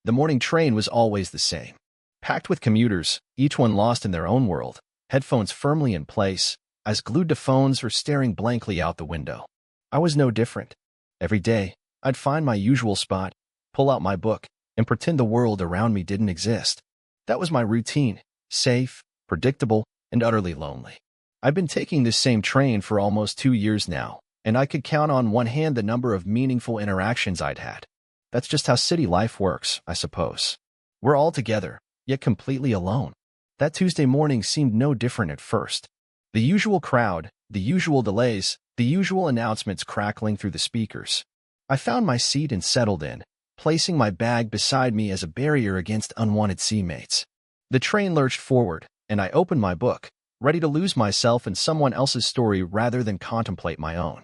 The morning train was always the same. Packed with commuters, each one lost in their own world, headphones firmly in place, eyes glued to phones or staring blankly out the window. I was no different. Every day, I'd find my usual spot, pull out my book, and pretend the world around me didn't exist. That was my routine, safe, predictable, and utterly lonely. I've been taking this same train for almost 2 years now, and I could count on one hand the number of meaningful interactions I'd had. That's just how city life works, I suppose. We're all together, yet completely alone. That Tuesday morning seemed no different at first. The usual crowd, the usual delays, the usual announcements crackling through the speakers. I found my seat and settled in, placing my bag beside me as a barrier against unwanted seatmates. The train lurched forward, and I opened my book, ready to lose myself in someone else's story rather than contemplate my own.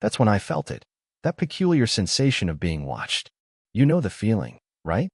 That's when I felt it, that peculiar sensation of being watched. You know the feeling, right?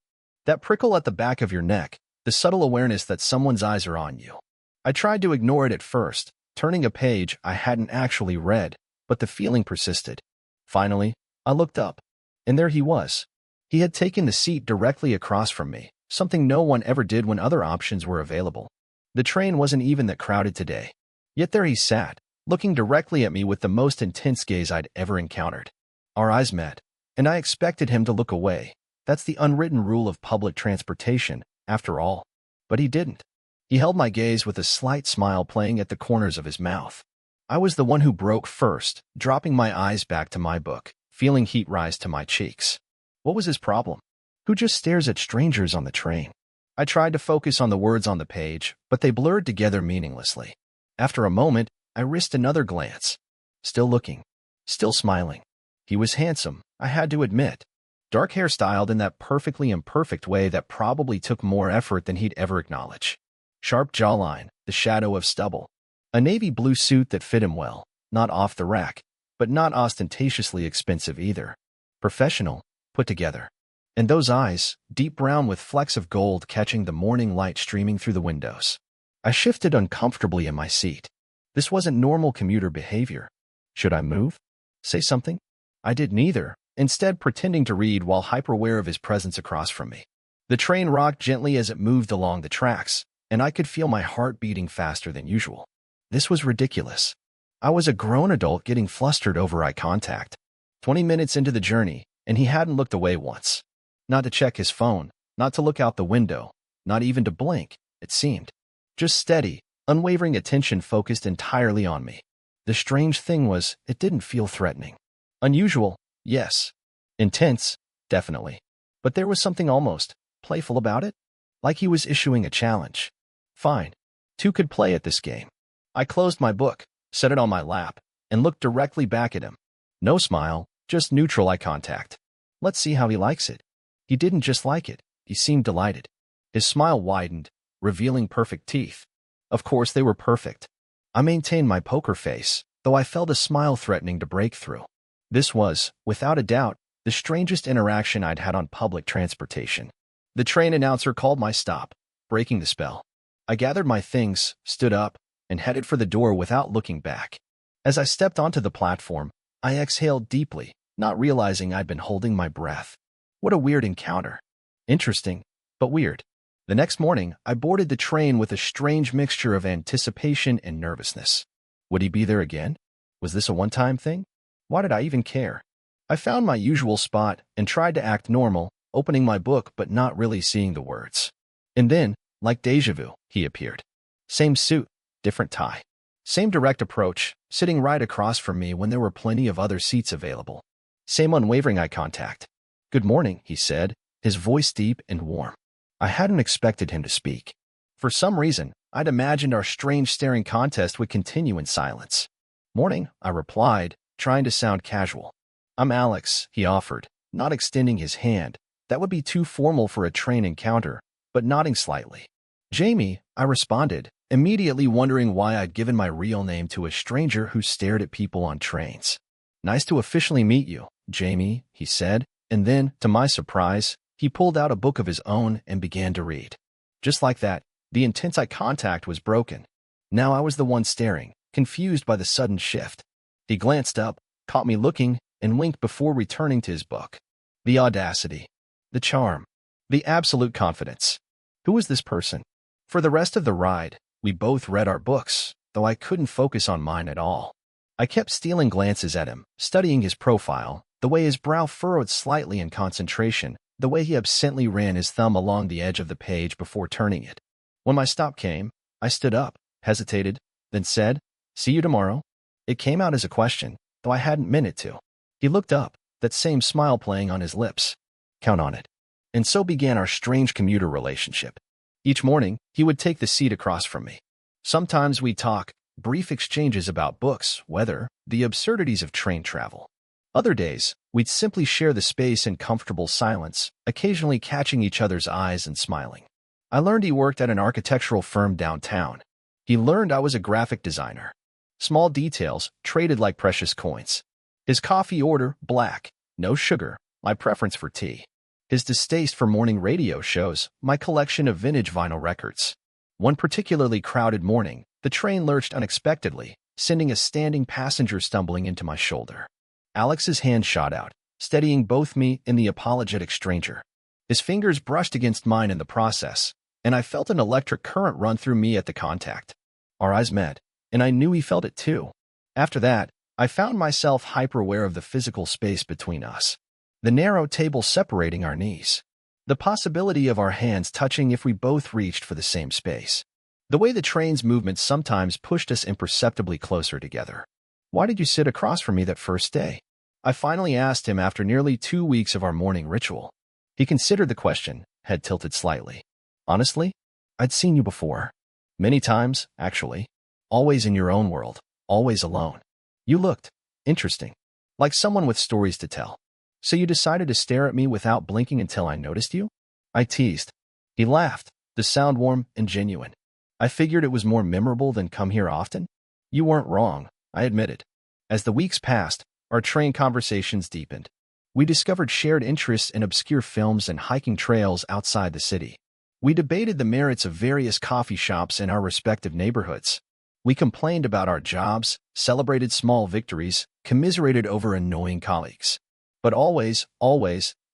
That prickle at the back of your neck, the subtle awareness that someone's eyes are on you. I tried to ignore it at first, turning a page I hadn't actually read, but the feeling persisted. Finally, I looked up, and there he was. He had taken the seat directly across from me, something no one ever did when other options were available. The train wasn't even that crowded today. Yet there he sat, looking directly at me with the most intense gaze I'd ever encountered. Our eyes met, and I expected him to look away. That's the unwritten rule of public transportation, after all. But he didn't. He held my gaze with a slight smile playing at the corners of his mouth. I was the one who broke first, dropping my eyes back to my book, feeling heat rise to my cheeks. What was his problem? Who just stares at strangers on the train? I tried to focus on the words on the page, but they blurred together meaninglessly. After a moment, I risked another glance. Still looking. Still smiling. He was handsome, I had to admit. Dark hair styled in that perfectly imperfect way that probably took more effort than he'd ever acknowledge. Sharp jawline, the shadow of stubble. A navy blue suit that fit him well, not off the rack, but not ostentatiously expensive either. Professional, put together. And those eyes, deep brown with flecks of gold catching the morning light streaming through the windows. I shifted uncomfortably in my seat. This wasn't normal commuter behavior. Should I move? Say something? I did neither, instead pretending to read while hyper-aware of his presence across from me. The train rocked gently as it moved along the tracks, and I could feel my heart beating faster than usual. This was ridiculous. I was a grown adult getting flustered over eye contact. 20 minutes into the journey, and he hadn't looked away once. Not to check his phone, not to look out the window, not even to blink, it seemed. Just steady, unwavering attention focused entirely on me. The strange thing was, it didn't feel threatening. Unusual, yes. Intense, definitely. But there was something almost playful about it, like he was issuing a challenge. Fine. Two could play at this game. I closed my book, set it on my lap, and looked directly back at him. No smile, just neutral eye contact. Let's see how he likes it. He didn't just like it, he seemed delighted. His smile widened, revealing perfect teeth. Of course they were perfect. I maintained my poker face, though I felt a smile threatening to break through. This was, without a doubt, the strangest interaction I'd had on public transportation. The train announcer called my stop, breaking the spell. I gathered my things, stood up, and headed for the door without looking back. As I stepped onto the platform, I exhaled deeply, not realizing I'd been holding my breath. What a weird encounter. Interesting, but weird. The next morning, I boarded the train with a strange mixture of anticipation and nervousness. Would he be there again? Was this a one-time thing? Why did I even care? I found my usual spot and tried to act normal, opening my book but not really seeing the words. And then, like déjà vu, he appeared. Same suit, different tie. Same direct approach, sitting right across from me when there were plenty of other seats available. Same unwavering eye contact. "Good morning," he said, his voice deep and warm. I hadn't expected him to speak. For some reason, I'd imagined our strange staring contest would continue in silence. "Morning," I replied, trying to sound casual. "I'm Alex," he offered, not extending his hand. That would be too formal for a train encounter, but nodding slightly. "Jamie," I responded, immediately wondering why I'd given my real name to a stranger who stared at people on trains. "Nice to officially meet you, Jamie," he said, and then, to my surprise, he pulled out a book of his own and began to read. Just like that, the intense eye contact was broken. Now I was the one staring, confused by the sudden shift. He glanced up, caught me looking, and winked before returning to his book. The audacity. The charm. The absolute confidence. Who was this person? For the rest of the ride, we both read our books, though I couldn't focus on mine at all. I kept stealing glances at him, studying his profile, the way his brow furrowed slightly in concentration, the way he absently ran his thumb along the edge of the page before turning it. When my stop came, I stood up, hesitated, then said, "See you tomorrow?" It came out as a question, though I hadn't meant it to. He looked up, that same smile playing on his lips. "Count on it." And so began our strange commuter relationship. Each morning, he would take the seat across from me. Sometimes we'd talk, brief exchanges about books, weather, the absurdities of train travel. Other days, we'd simply share the space in comfortable silence, occasionally catching each other's eyes and smiling. I learned he worked at an architectural firm downtown. He learned I was a graphic designer. Small details traded like precious coins. His coffee order, black, no sugar, my preference for tea. His distaste for morning radio shows, my collection of vintage vinyl records. One particularly crowded morning, the train lurched unexpectedly, sending a standing passenger stumbling into my shoulder. Alex's hand shot out, steadying both me and the apologetic stranger. His fingers brushed against mine in the process, and I felt an electric current run through me at the contact. Our eyes met, and I knew he felt it too. After that, I found myself hyper-aware of the physical space between us. The narrow table separating our knees. The possibility of our hands touching if we both reached for the same space. The way the train's movement sometimes pushed us imperceptibly closer together. "Why did you sit across from me that first day?" I finally asked him after nearly 2 weeks of our morning ritual. He considered the question, head tilted slightly. "Honestly, I'd seen you before. Many times, actually. Always in your own world, always alone. You looked interesting, like someone with stories to tell. So you decided to stare at me without blinking until I noticed you?" I teased. He laughed, the sound warm and genuine. "I figured it was more memorable than come here often." "You weren't wrong," I admitted. As the weeks passed, our train conversations deepened. We discovered shared interests in obscure films and hiking trails outside the city. We debated the merits of various coffee shops in our respective neighborhoods. We complained about our jobs, celebrated small victories, commiserated over annoying colleagues. But always,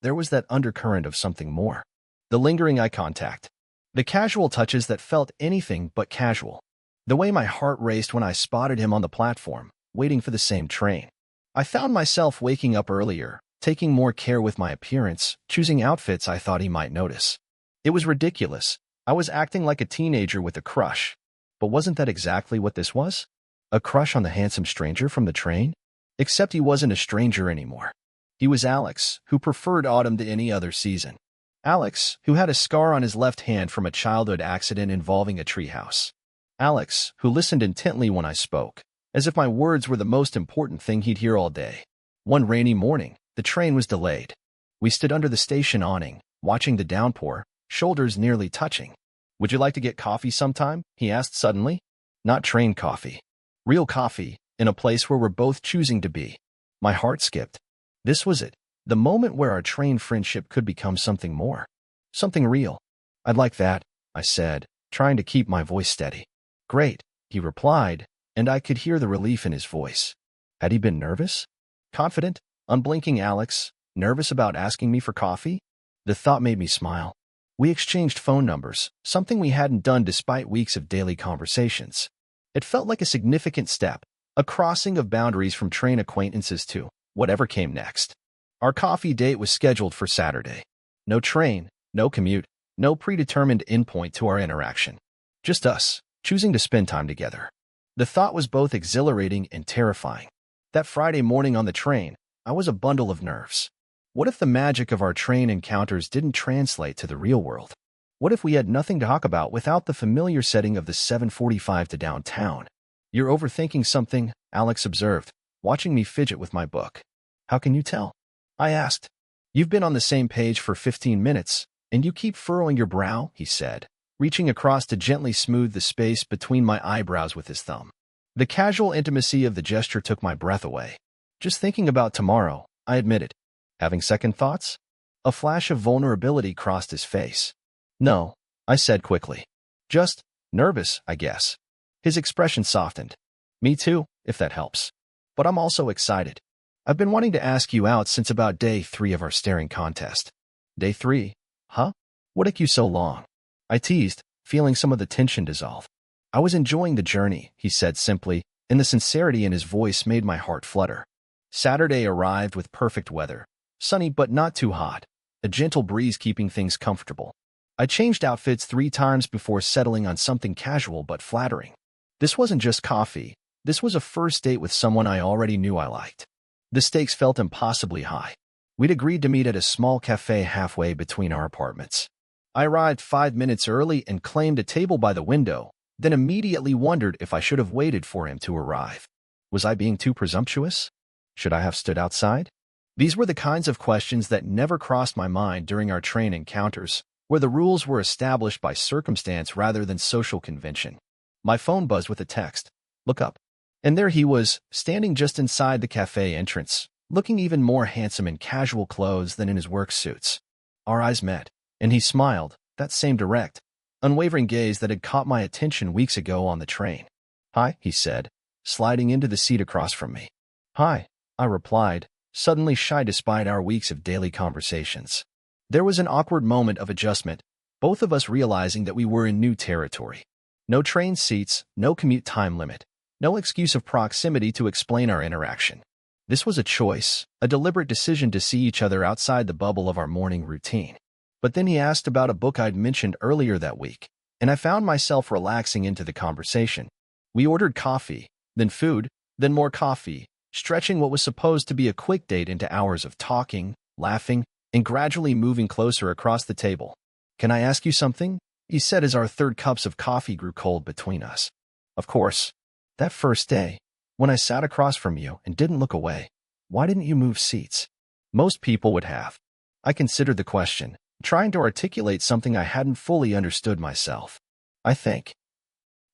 there was that undercurrent of something more. The lingering eye contact. The casual touches that felt anything but casual. The way my heart raced when I spotted him on the platform, waiting for the same train. I found myself waking up earlier, taking more care with my appearance, choosing outfits I thought he might notice. It was ridiculous. I was acting like a teenager with a crush. But wasn't that exactly what this was? A crush on the handsome stranger from the train? Except he wasn't a stranger anymore. He was Alex, who preferred autumn to any other season. Alex, who had a scar on his left hand from a childhood accident involving a treehouse. Alex, who listened intently when I spoke, as if my words were the most important thing he'd hear all day. One rainy morning, the train was delayed. We stood under the station awning, watching the downpour, shoulders nearly touching. "Would you like to get coffee sometime?" he asked suddenly. Not train coffee. Real coffee, in a place where we're both choosing to be. My heart skipped. This was it, the moment where our train friendship could become something more. Something real. "I'd like that," I said, trying to keep my voice steady. "Great," he replied, and I could hear the relief in his voice. Had he been nervous? Confident, unblinking Alex, nervous about asking me for coffee? The thought made me smile. We exchanged phone numbers, something we hadn't done despite weeks of daily conversations. It felt like a significant step, a crossing of boundaries from train acquaintances to whatever came next. Our coffee date was scheduled for Saturday. No train, no commute, no predetermined endpoint to our interaction. Just us, choosing to spend time together. The thought was both exhilarating and terrifying. That Friday morning on the train, I was a bundle of nerves. What if the magic of our train encounters didn't translate to the real world? What if we had nothing to talk about without the familiar setting of the 7:45 to downtown? "You're overthinking something," Alex observed, watching me fidget with my book. "How can you tell?" I asked. "You've been on the same page for 15 minutes, and you keep furrowing your brow," he said, reaching across to gently smooth the space between my eyebrows with his thumb. The casual intimacy of the gesture took my breath away. "Just thinking about tomorrow," I admitted. "Having second thoughts?" A flash of vulnerability crossed his face. "No," I said quickly. "Just nervous, I guess." His expression softened. "Me too, if that helps. But I'm also excited. I've been wanting to ask you out since about day 3 of our staring contest." "Day 3? Huh?" What took you so long? I teased, feeling some of the tension dissolve. I was enjoying the journey, he said simply, and the sincerity in his voice made my heart flutter. Saturday arrived with perfect weather. Sunny but not too hot. A gentle breeze keeping things comfortable. I changed outfits 3 times before settling on something casual but flattering. This wasn't just coffee. This was a first date with someone I already knew I liked. The stakes felt impossibly high. We'd agreed to meet at a small cafe halfway between our apartments. I arrived 5 minutes early and claimed a table by the window, then immediately wondered if I should have waited for him to arrive. Was I being too presumptuous? Should I have stood outside? These were the kinds of questions that never crossed my mind during our train encounters, where the rules were established by circumstance rather than social convention. My phone buzzed with a text. Look up. And there he was, standing just inside the cafe entrance, looking even more handsome in casual clothes than in his work suits. Our eyes met, and he smiled, that same direct, unwavering gaze that had caught my attention weeks ago on the train. Hi, he said, sliding into the seat across from me. Hi, I replied, suddenly shy despite our weeks of daily conversations. There was an awkward moment of adjustment, both of us realizing that we were in new territory. No train seats, no commute time limit, no excuse of proximity to explain our interaction. This was a choice, a deliberate decision to see each other outside the bubble of our morning routine. But then he asked about a book I'd mentioned earlier that week, and I found myself relaxing into the conversation. We ordered coffee, then food, then more coffee, stretching what was supposed to be a quick date into hours of talking, laughing, and gradually moving closer across the table. Can I ask you something? He said as our third cups of coffee grew cold between us. Of course. That first day, when I sat across from you and didn't look away, why didn't you move seats? Most people would have. I considered the question, trying to articulate something I hadn't fully understood myself. I think.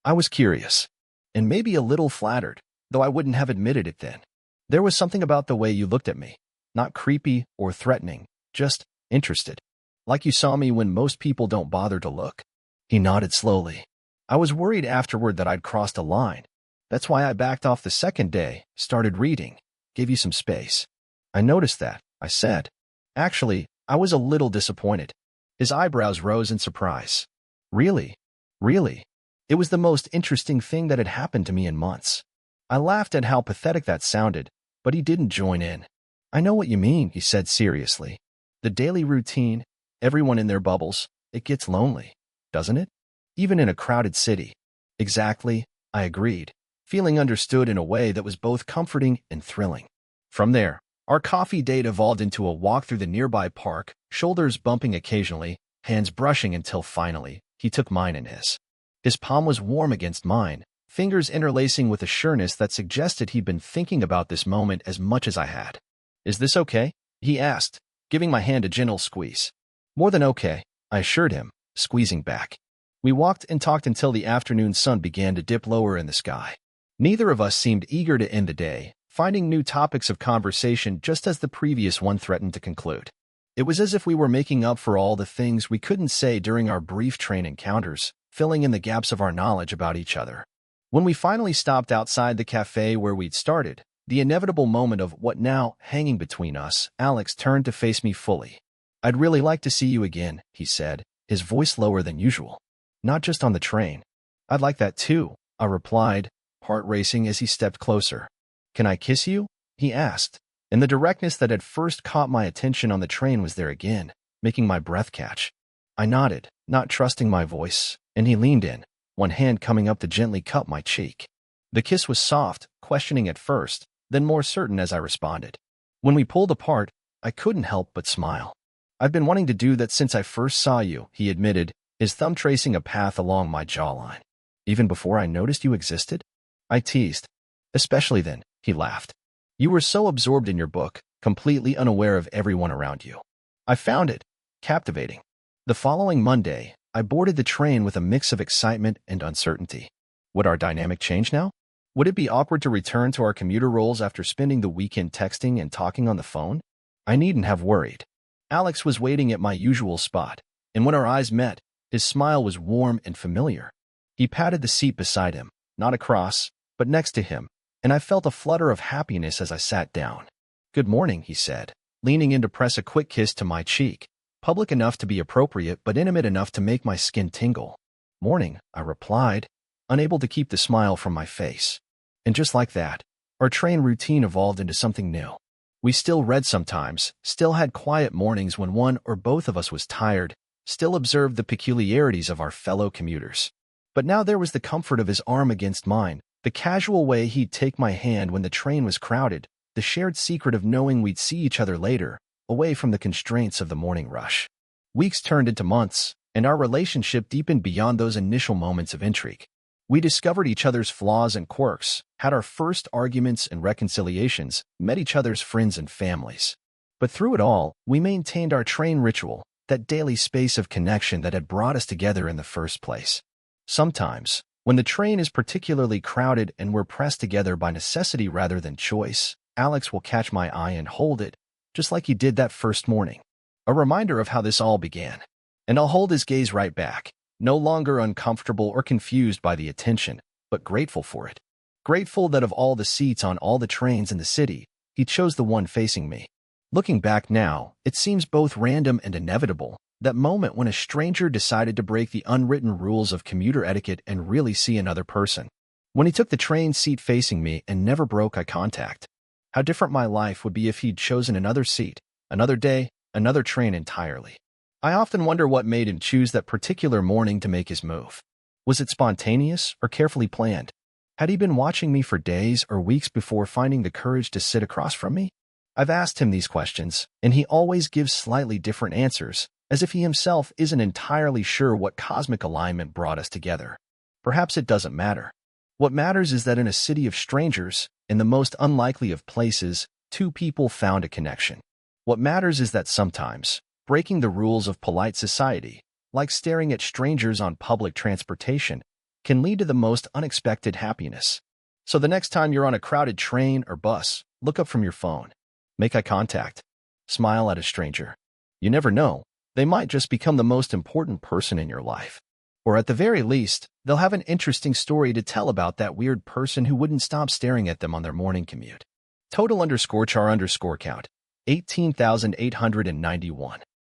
I was curious, and maybe a little flattered, though I wouldn't have admitted it then. There was something about the way you looked at me, not creepy or threatening, just interested. Like you saw me when most people don't bother to look. He nodded slowly. I was worried afterward that I'd crossed a line. That's why I backed off the second day, started reading, gave you some space. I noticed that, I said. Actually, I was a little disappointed. His eyebrows rose in surprise. Really? Really? It was the most interesting thing that had happened to me in months. I laughed at how pathetic that sounded, but he didn't join in. I know what you mean, he said seriously. The daily routine, everyone in their bubbles, it gets lonely, doesn't it? Even in a crowded city. Exactly, I agreed, feeling understood in a way that was both comforting and thrilling. From there, our coffee date evolved into a walk through the nearby park, shoulders bumping occasionally, hands brushing until finally, he took mine in his. His palm was warm against mine, fingers interlacing with a sureness that suggested he'd been thinking about this moment as much as I had. Is this okay? He asked, giving my hand a gentle squeeze. More than okay, I assured him, squeezing back. We walked and talked until the afternoon sun began to dip lower in the sky. Neither of us seemed eager to end the day, finding new topics of conversation just as the previous one threatened to conclude. It was as if we were making up for all the things we couldn't say during our brief train encounters, filling in the gaps of our knowledge about each other. When we finally stopped outside the cafe where we'd started, the inevitable moment of what now hanging between us, Alex turned to face me fully. I'd really like to see you again, he said, his voice lower than usual. Not just on the train. I'd like that too, I replied, heart racing as he stepped closer. Can I kiss you? He asked, and the directness that had first caught my attention on the train was there again, making my breath catch. I nodded, not trusting my voice, and he leaned in, one hand coming up to gently cup my cheek. The kiss was soft, questioning at first, then more certain as I responded. When we pulled apart, I couldn't help but smile. I've been wanting to do that since I first saw you, he admitted, his thumb tracing a path along my jawline. Even before I noticed you existed? I teased. Especially then, he laughed. You were so absorbed in your book, completely unaware of everyone around you. I found it captivating. The following Monday, I boarded the train with a mix of excitement and uncertainty. Would our dynamic change now? Would it be awkward to return to our commuter roles after spending the weekend texting and talking on the phone? I needn't have worried. Alex was waiting at my usual spot, and when our eyes met, his smile was warm and familiar. He patted the seat beside him, not across, but next to him, and I felt a flutter of happiness as I sat down. Good morning, he said, leaning in to press a quick kiss to my cheek, Public enough to be appropriate, but intimate enough to make my skin tingle. "Morning," I replied, unable to keep the smile from my face. And just like that, our train routine evolved into something new. We still read sometimes, still had quiet mornings when one or both of us was tired, still observed the peculiarities of our fellow commuters. But now there was the comfort of his arm against mine, the casual way he'd take my hand when the train was crowded, the shared secret of knowing we'd see each other later, away from the constraints of the morning rush. Weeks turned into months, and our relationship deepened beyond those initial moments of intrigue. We discovered each other's flaws and quirks, had our first arguments and reconciliations, met each other's friends and families. But through it all, we maintained our train ritual, that daily space of connection that had brought us together in the first place. Sometimes, when the train is particularly crowded and we're pressed together by necessity rather than choice, Alex will catch my eye and hold it, just like he did that first morning. A reminder of how this all began. And I'll hold his gaze right back, no longer uncomfortable or confused by the attention, but grateful for it. Grateful that of all the seats on all the trains in the city, he chose the one facing me. Looking back now, it seems both random and inevitable, that moment when a stranger decided to break the unwritten rules of commuter etiquette and really see another person. When he took the train seat facing me and never broke eye contact. How different my life would be if he'd chosen another seat, another day, another train entirely. I often wonder what made him choose that particular morning to make his move. Was it spontaneous or carefully planned? Had he been watching me for days or weeks before finding the courage to sit across from me? I've asked him these questions, and he always gives slightly different answers, as if he himself isn't entirely sure what cosmic alignment brought us together. Perhaps it doesn't matter. What matters is that in a city of strangers, in the most unlikely of places, two people found a connection. What matters is that sometimes, breaking the rules of polite society, like staring at strangers on public transportation, can lead to the most unexpected happiness. So the next time you're on a crowded train or bus, look up from your phone. Make eye contact. Smile at a stranger. You never know, they might just become the most important person in your life. Or at the very least, they'll have an interesting story to tell about that weird person who wouldn't stop staring at them on their morning commute. Total_char_count, 18,891.